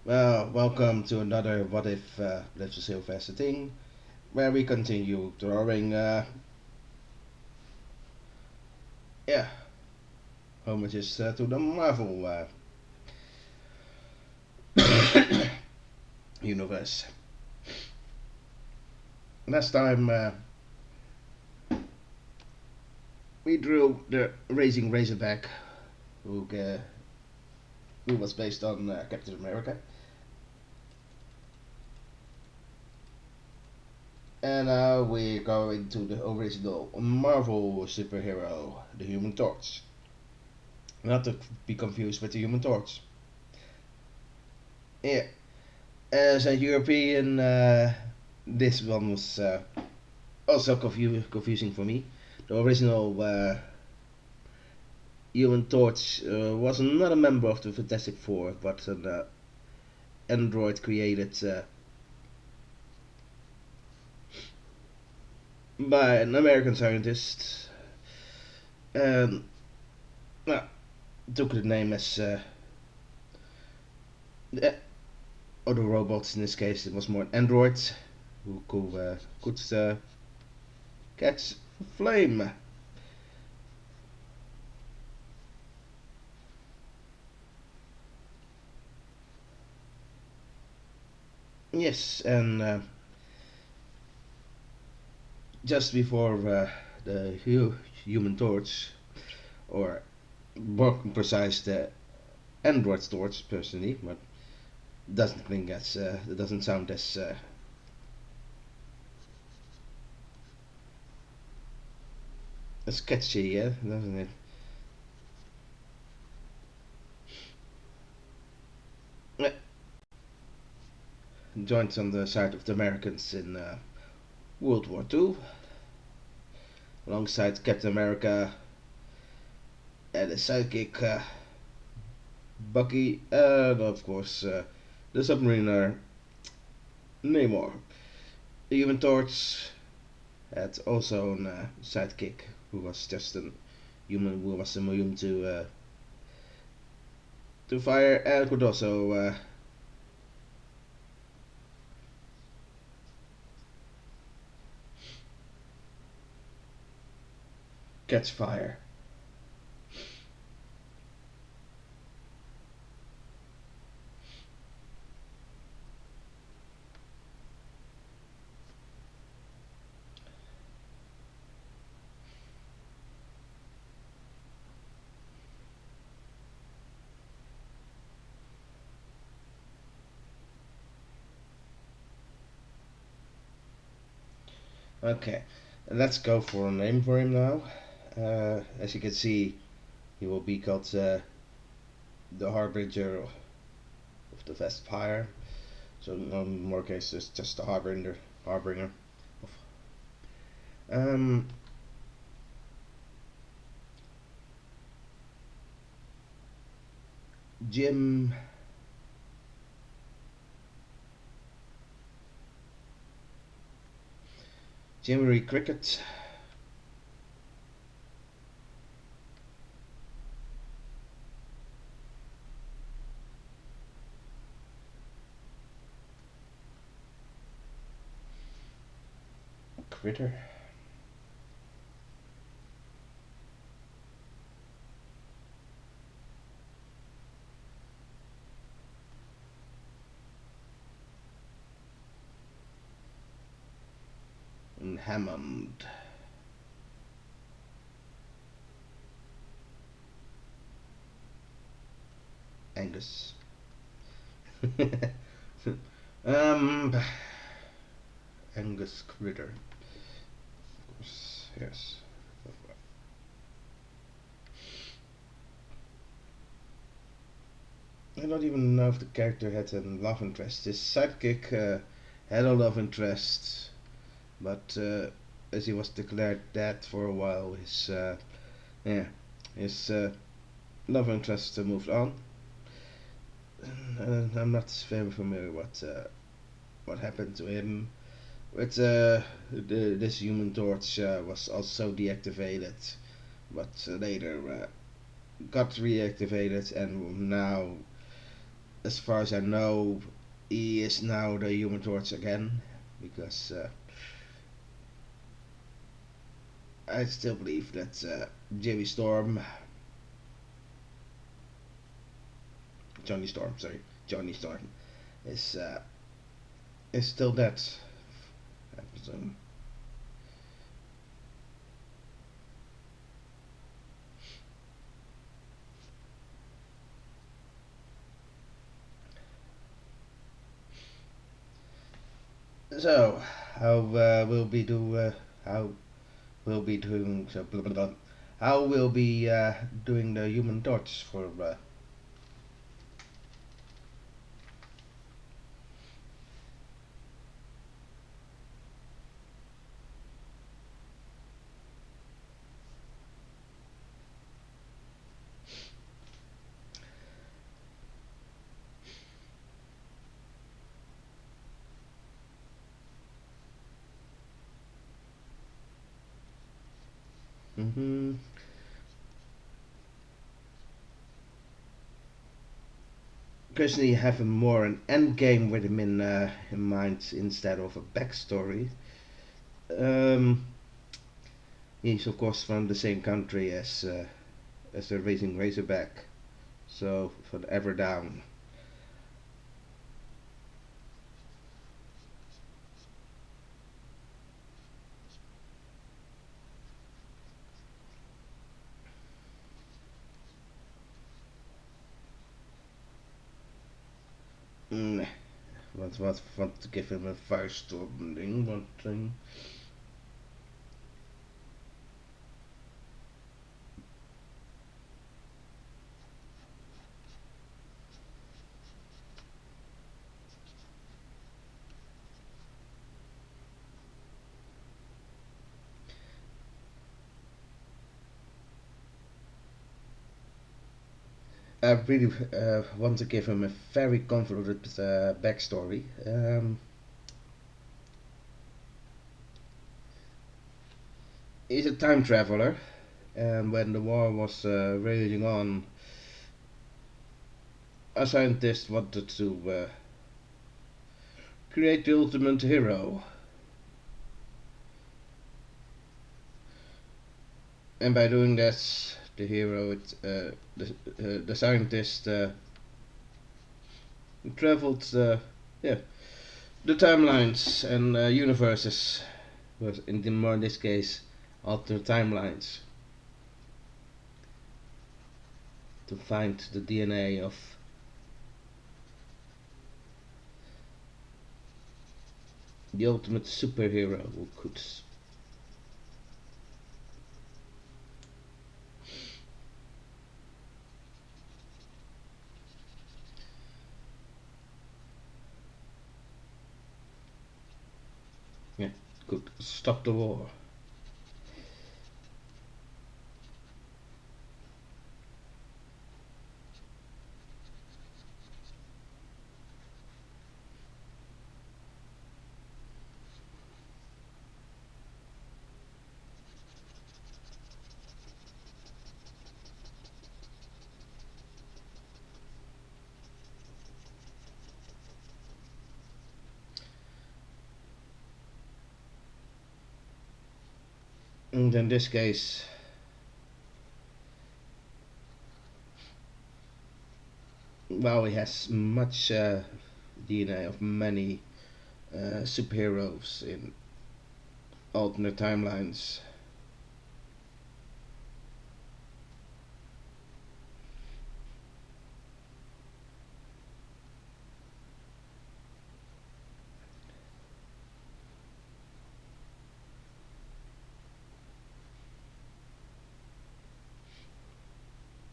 Well, welcome to another What If Let's Say Faster thing, where we continue drawing, yeah, homages to the Marvel universe. Last time we drew the Raising Razorback, who, uh, who was based on Captain America, and now we're going to the original Marvel superhero, the Human Torch. Not to be confused with the Human Torch. Yeah, as a European, this one was also confusing for me. The original Human Torch was not a member of the Fantastic Four, but an android created by an American scientist, and well, took the name as the other robots. In this case, it was more an android who could catch flame. Yes, and just before the Human Torch, or more precise, the Android Torch, personally, but doesn't think that's it doesn't sound as catchy, yeah, doesn't it? Yeah. Joined on the side of the Americans in World War II, alongside Captain America and his sidekick Bucky, and of course the submariner Namor. The Human Torch had also a sidekick who was just a human who was immune to fire and could also catch fire. Okay, let's go for a name for him now. As you can see, he will be called the Harbinger of the Vespire. So in more cases, just the Harbinger. Harbinger. Um, Jim. Jimmy Cricket. Critter. And Hammond. Angus. um, Angus Critter. Of course, yes. I don't even know if the character had a love interest. His sidekick had a love interest, but as he was declared dead for a while, yeah, his love interest moved on. I'm not very familiar what happened to him. But this Human Torch was also deactivated, but later got reactivated, and now as far as I know, he is now the Human Torch again, because I still believe that Jimmy Storm, Johnny Storm, sorry, Johnny Storm, is still dead. I presume. So, how will we do? How will be doing? So, blah, blah, blah. How will be doing the Human Torch for? Mm-hmm. Personally, having more an end game with him in mind instead of a backstory. Um, he's of course from the same country as the Racing Razorback, so forever down. Mm, want to give him a firestorming, one thing. I really want to give him a very convoluted backstory. He's a time traveler, and when the war was raging on, a scientist wanted to create the ultimate hero, and by doing that, the hero, the scientist, traveled, yeah, the timelines and universes, was in this case, alternate timelines, to find the DNA of the ultimate superhero who could, yeah, could stop the war. And in this case, well, he has much DNA of many superheroes in alternate timelines.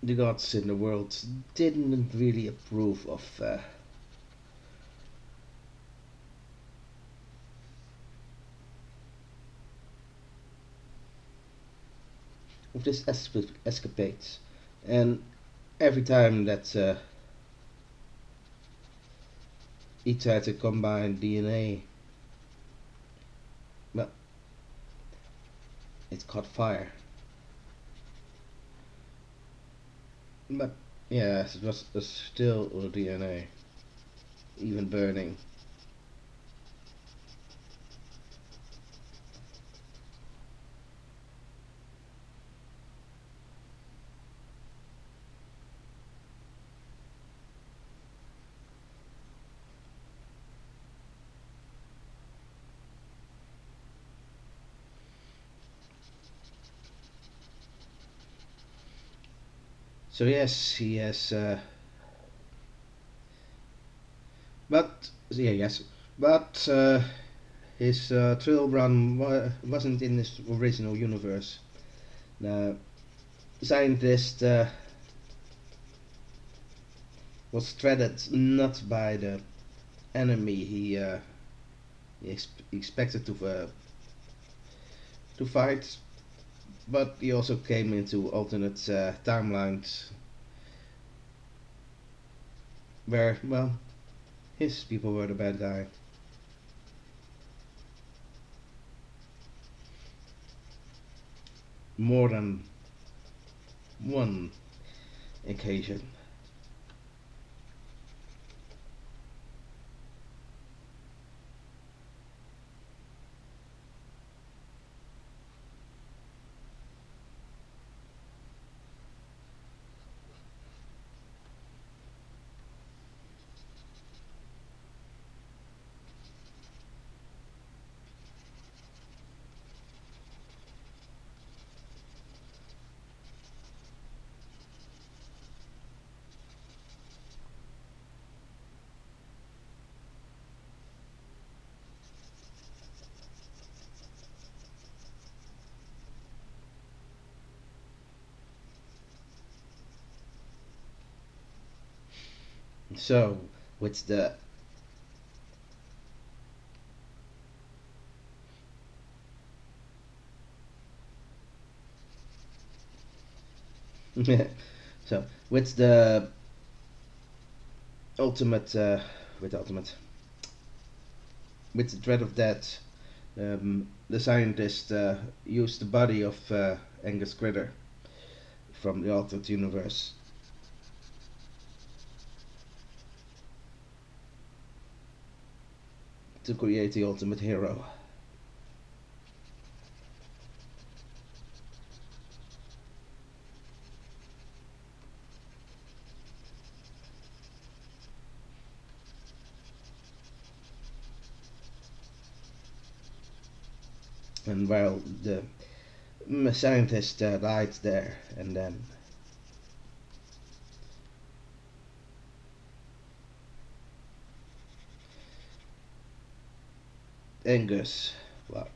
The gods in the world didn't really approve of this escapades, and every time that he tried to combine DNA, well, it caught fire. But yeah, it was still DNA. even burning. So yes, he has, but yeah, yes, but his trail run wasn't in his original universe. The scientist was threatened not by the enemy he expected to fight, but he also came into alternate timelines where, well, his people were the bad guy. More than one occasion. So, with the so with the ultimate, with the ultimate, with the dread of death, the scientist used the body of Angus Critter from the altered universe to create the ultimate hero. And while the scientist died there, and then Angus, well,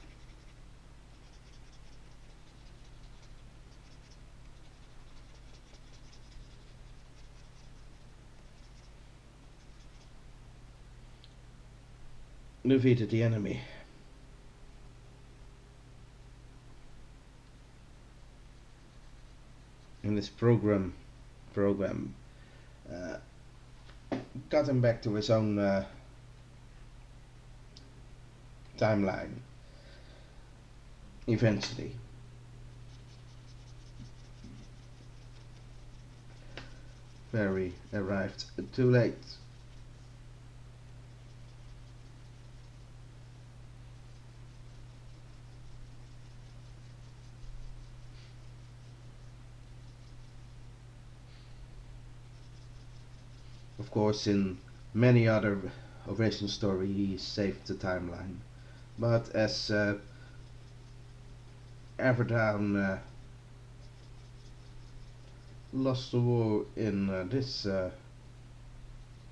defeated the enemy. And this program uh, got him back to his own timeline eventually. Barry arrived too late. Of course, in many other original story, he saved the timeline. But as Everdown lost the war in the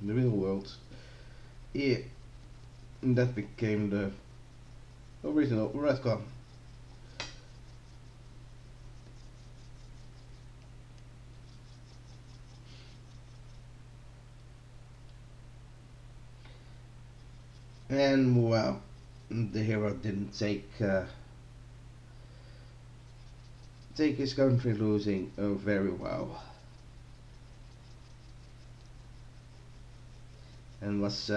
real world, he, that became the original retcon. And well, the hero didn't take his country losing very well, and was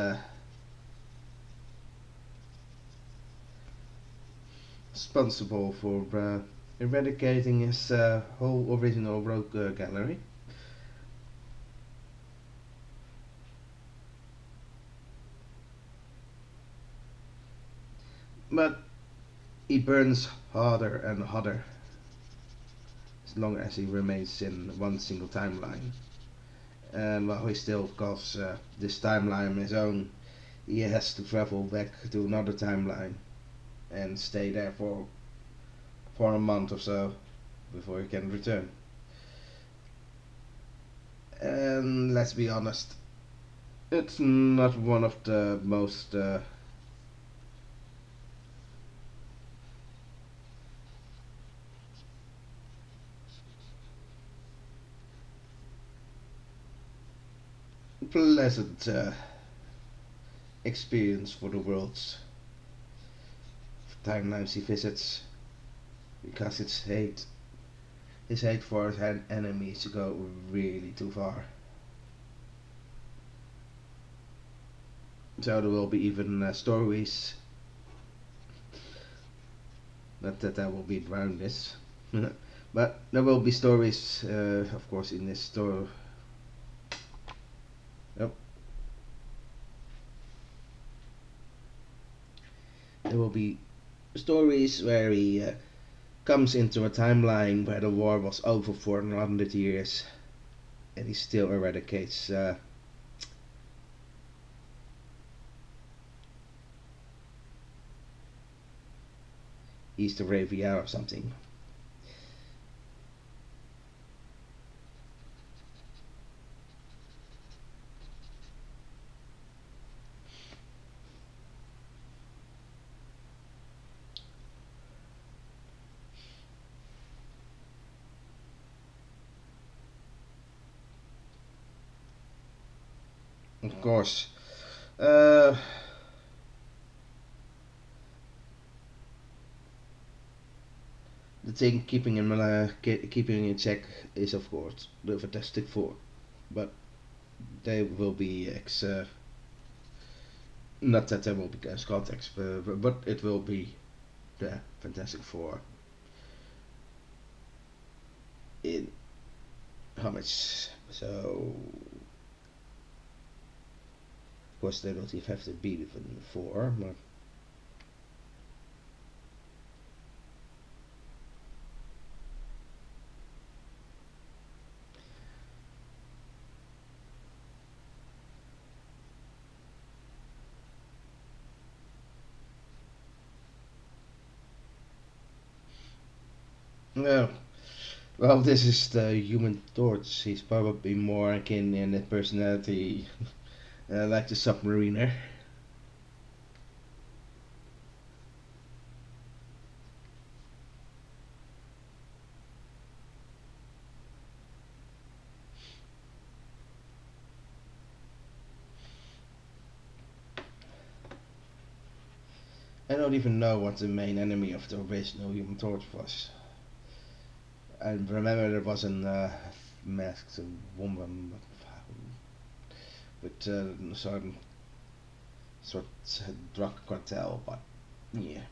responsible for eradicating his whole original rogue gallery. But he burns harder and hotter as long as he remains in one single timeline. And while he still calls this timeline his own, he has to travel back to another timeline and stay there for a month or so before he can return. And let's be honest, it's not one of the most pleasant experience for the world's timelines he visits, because his hate for his enemies go really too far. So there will be even stories, not that I will be around this, but there will be stories, of course, in this story. Yep. There will be stories where he comes into a timeline where the war was over for 100 years and he still eradicates East Arabia or something. Of course. Uh, the thing keeping in check is of course the Fantastic Four, but they will be not that they will be as contacts, but it will be the Fantastic Four in how much? So of course they don't even have to be even four, but no. Well, this is the Human Torch. He's probably more akin in personality like the Submariner. I don't even know what the main enemy of the original Human Torch was. I remember there was an masked woman with certain sort drug cartel, but yeah.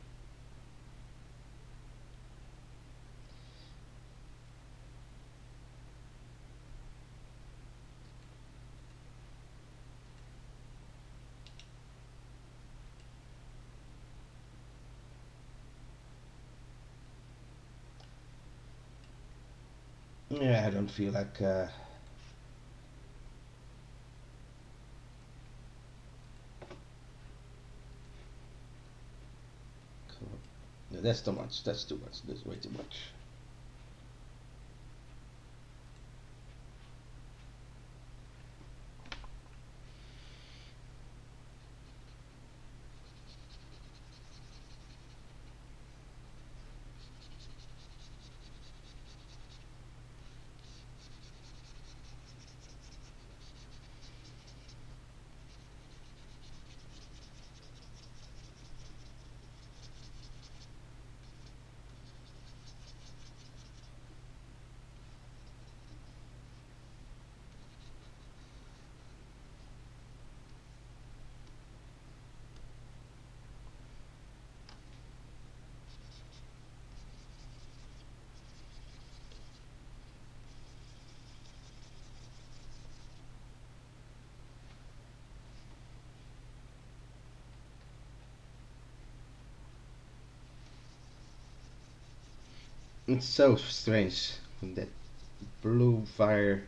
Yeah, I don't feel like that's too much. That's too much. That's way too much. It's so strange that blue fire.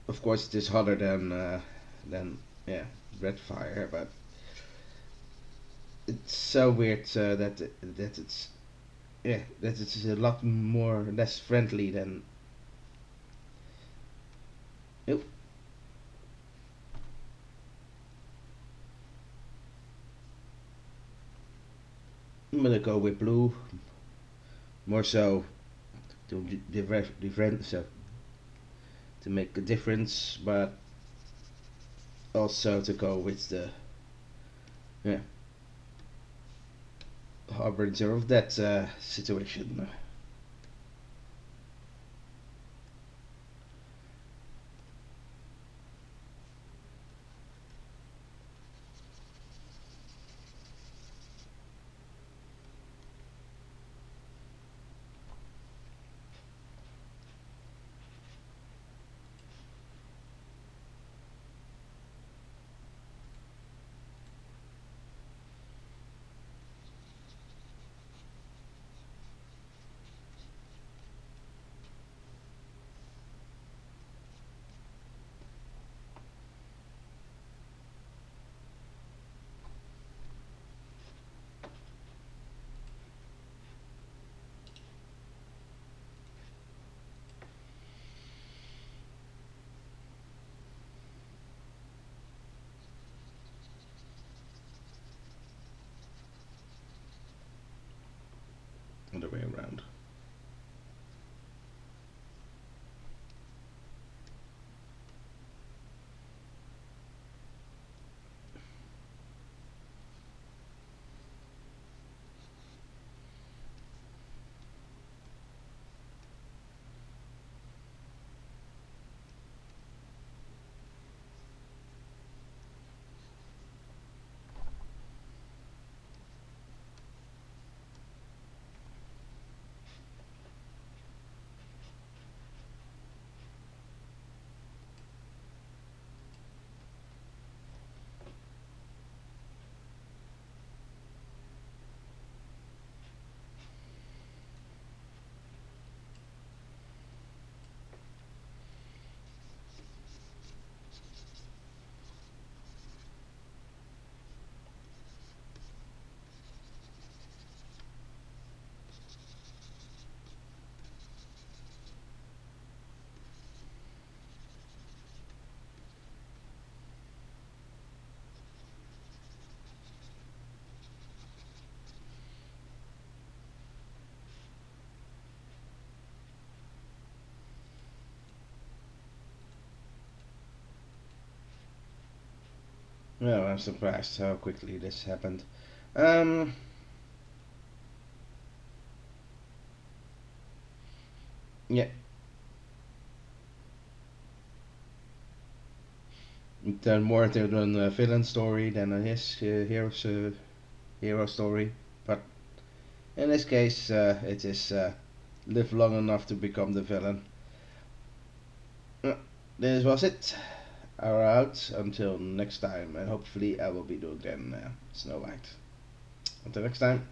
Of course, it is hotter than yeah red fire, but it's so weird that it's that it's a lot more less friendly than. Oop, I'm gonna go with blue more so to different so to make a difference, but also to go with the yeah harbinger of that situation. Other way around. Well, I'm surprised how quickly this happened. Um, yeah, it turned more into a villain story than his hero story. But in this case, it is live long enough to become the villain. Uh, this was it. Are out until next time, and hopefully I will be doing then Snow White. Until next time.